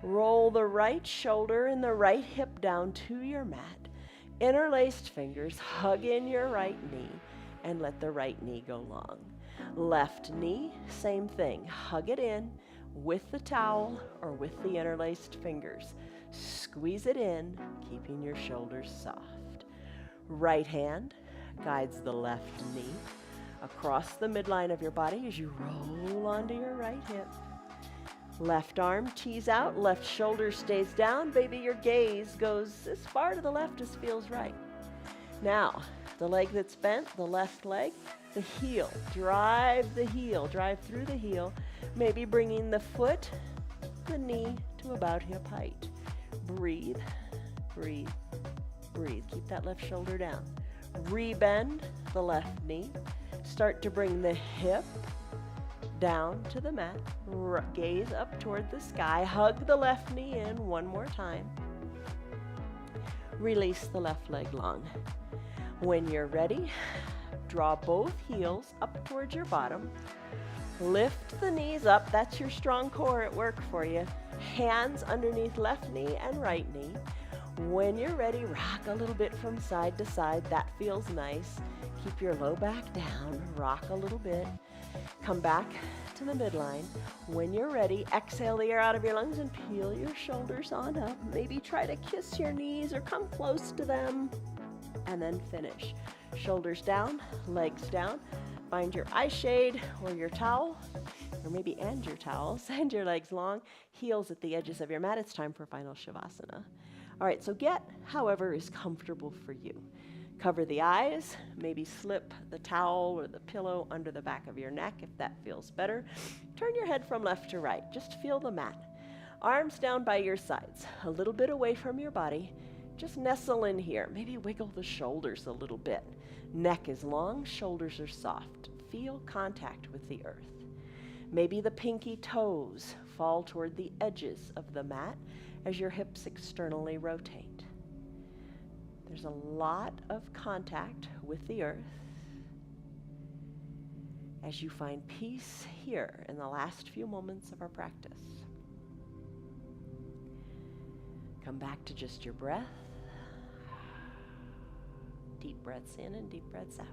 Roll the right shoulder and the right hip down to your mat. Interlaced fingers, hug in your right knee and let the right knee go long. Left knee, same thing. Hug it in with the towel or with the interlaced fingers. Squeeze it in, keeping your shoulders soft. Right hand guides the left knee across the midline of your body as you roll onto your right hip. Left arm tees out, left shoulder stays down. Baby, your gaze goes as far to the left as feels right. Now, the leg that's bent, the left leg, the heel. Drive through the heel. Maybe bringing the foot, the knee to about hip height. Breathe, breathe, breathe. Keep that left shoulder down. Rebend the left knee. Start to bring the hip down to the mat. Gaze up toward the sky. Hug the left knee in one more time. Release the left leg long. When you're ready, draw both heels up towards your bottom. Lift the knees up. That's your strong core at work for you. Hands underneath left knee and right knee. When you're ready, rock a little bit from side to side. That feels nice. Keep your low back down. Rock a little bit. Come back to the midline. When you're ready, exhale the air out of your lungs and peel your shoulders on up. Maybe try to kiss your knees or come close to them. And then finish. Shoulders down, legs down. Find your eye shade or your towel, or maybe and your towel. Send your legs long, heels at the edges of your mat. It's time for final Shavasana. All right, so get however is comfortable for you. Cover the eyes, maybe slip the towel or the pillow under the back of your neck if that feels better. Turn your head from left to right. Just feel the mat. Arms down by your sides, a little bit away from your body. Just nestle in here. Maybe wiggle the shoulders a little bit. Neck is long, shoulders are soft. Feel contact with the earth. Maybe the pinky toes fall toward the edges of the mat as your hips externally rotate. There's a lot of contact with the earth as you find peace here in the last few moments of our practice. Come back to just your breath. Deep breaths in and deep breaths out.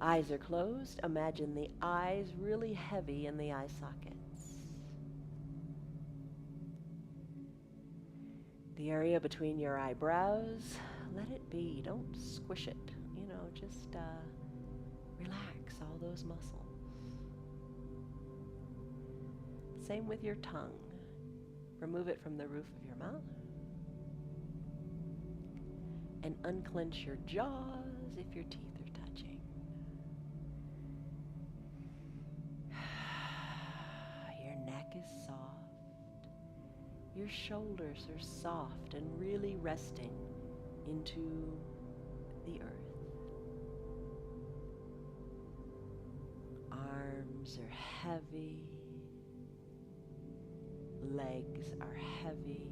Eyes are closed. Imagine the eyes really heavy in the eye sockets. The area between your eyebrows, let it be. Don't squish it. Just relax all those muscles. Same with your tongue. Remove it from the roof of your mouth. And unclench your jaws if your teeth are touching. Your neck is soft. Your shoulders are soft and really resting into the earth. Arms are heavy. Legs are heavy.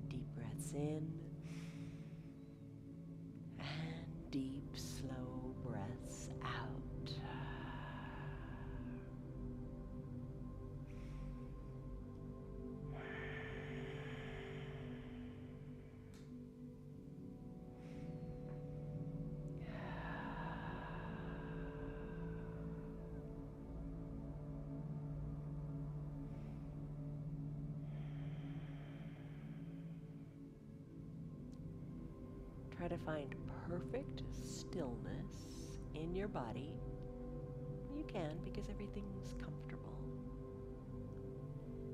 Deep breaths in and deep, slow breaths out. Try to find perfect stillness in your body. You can, because everything's comfortable.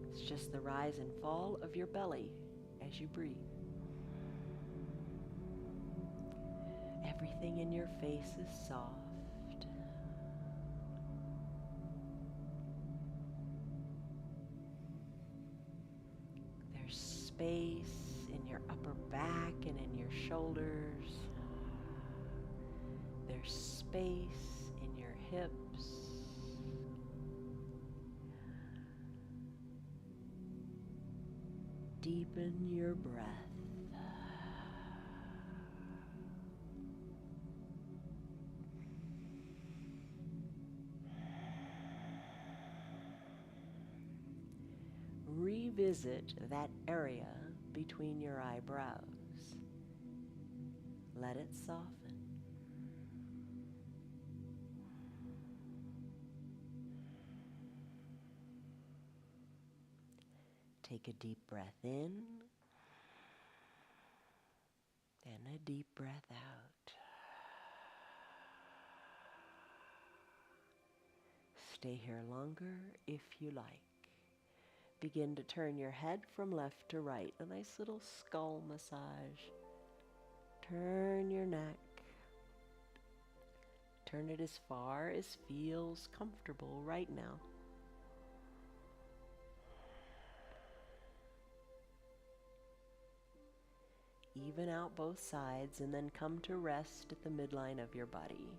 It's just the rise and fall of your belly as you breathe. Everything in your face is soft. There's space in your upper back and in your shoulders. There's space in your hips. Deepen your breath. Revisit that area between your eyebrows. Let it soften. Take a deep breath in and a deep breath out. Stay here longer if you like. Begin to turn your head from left to right, a nice little skull massage. Turn your neck. Turn it as far as feels comfortable right now. Even out both sides and then come to rest at the midline of your body.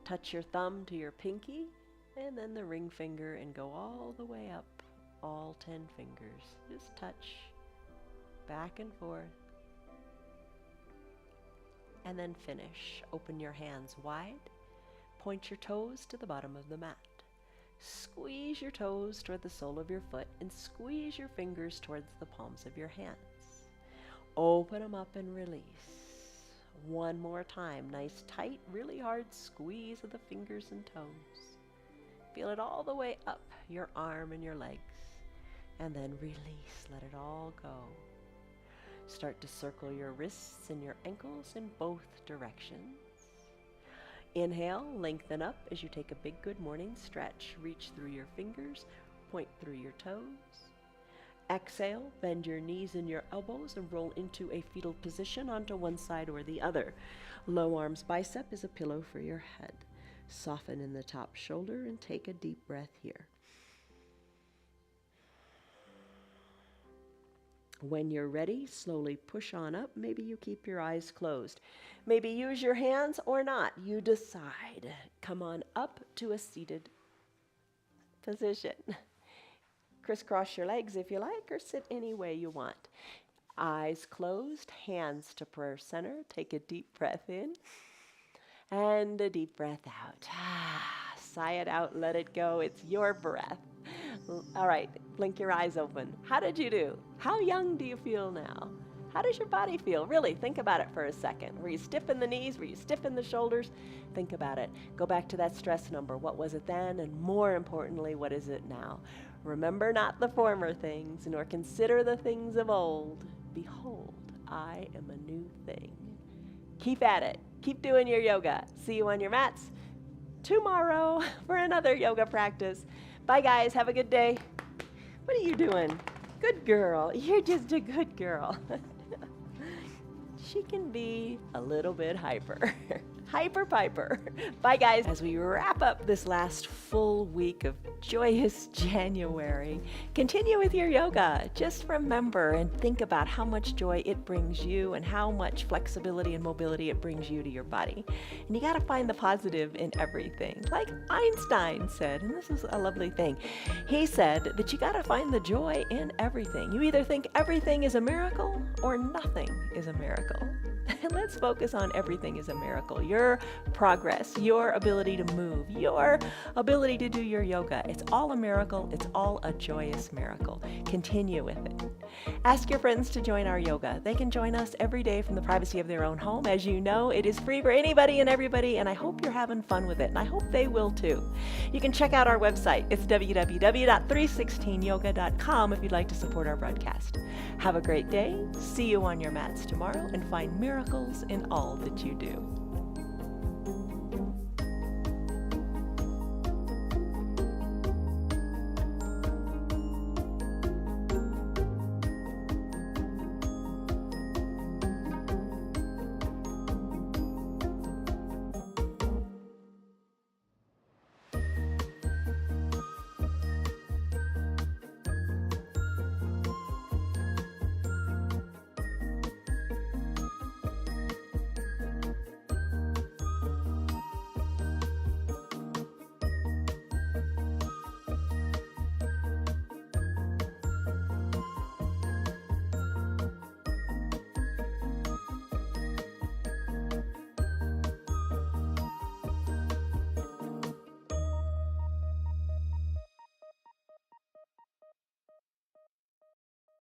Touch your thumb to your pinky and then the ring finger and go all the way up, all 10 fingers. Just touch back and forth. And then finish. Open your hands wide. Point your toes to the bottom of the mat. Squeeze your toes toward the sole of your foot and squeeze your fingers towards the palms of your hands. Open them up and release. One more time. Nice, tight, really hard squeeze of the fingers and toes. Feel it all the way up your arm and your legs. And then release. Let it all go. Start to circle your wrists and your ankles in both directions. Inhale, lengthen up as you take a big good morning stretch. Reach through your fingers, point through your toes. Exhale, bend your knees and your elbows and roll into a fetal position onto one side or the other. Low arms bicep is a pillow for your head. Soften in the top shoulder and take a deep breath here. When you're ready, slowly push on up. Maybe you keep your eyes closed. Maybe use your hands or not. You decide. Come on up to a seated position. Crisscross your legs if you like, or sit any way you want. Eyes closed, hands to prayer center. Take a deep breath in and a deep breath out. Sigh it out, let it go. It's your breath. All right, blink your eyes open. How did you do? How young do you feel now? How does your body feel? Really, think about it for a second. Were you stiff in the knees? Were you stiff in the shoulders? Think about it. Go back to that stress number. What was it then? And more importantly, what is it now? Remember not the former things, nor consider the things of old. Behold, I am a new thing. Keep at it. Keep doing your yoga. See you on your mats tomorrow for another yoga practice. Bye, guys. Have a good day. What are you doing? Good girl. You're just a good girl. She can be a little bit hyper. Hyper Piper. Bye, guys. As we wrap up this last full week of joyous January, continue with your yoga. Just remember and think about how much joy it brings you and how much flexibility and mobility it brings you to your body. And you got to find the positive in everything. Like Einstein said, and this is a lovely thing. He said that you got to find the joy in everything. You either think everything is a miracle or nothing is a miracle. And let's focus on everything is a miracle. Your progress, your ability to move, your ability to do your yoga. It's all a miracle. It's all a joyous miracle. Continue with it. Ask your friends to join our yoga. They can join us every day from the privacy of their own home. As you know, it is free for anybody and everybody, and I hope you're having fun with it, and I hope they will too. You can check out our website. It's www.316yoga.com if you'd like to support our broadcast. Have a great day. See you on your mats tomorrow, and find miracles in all that you do.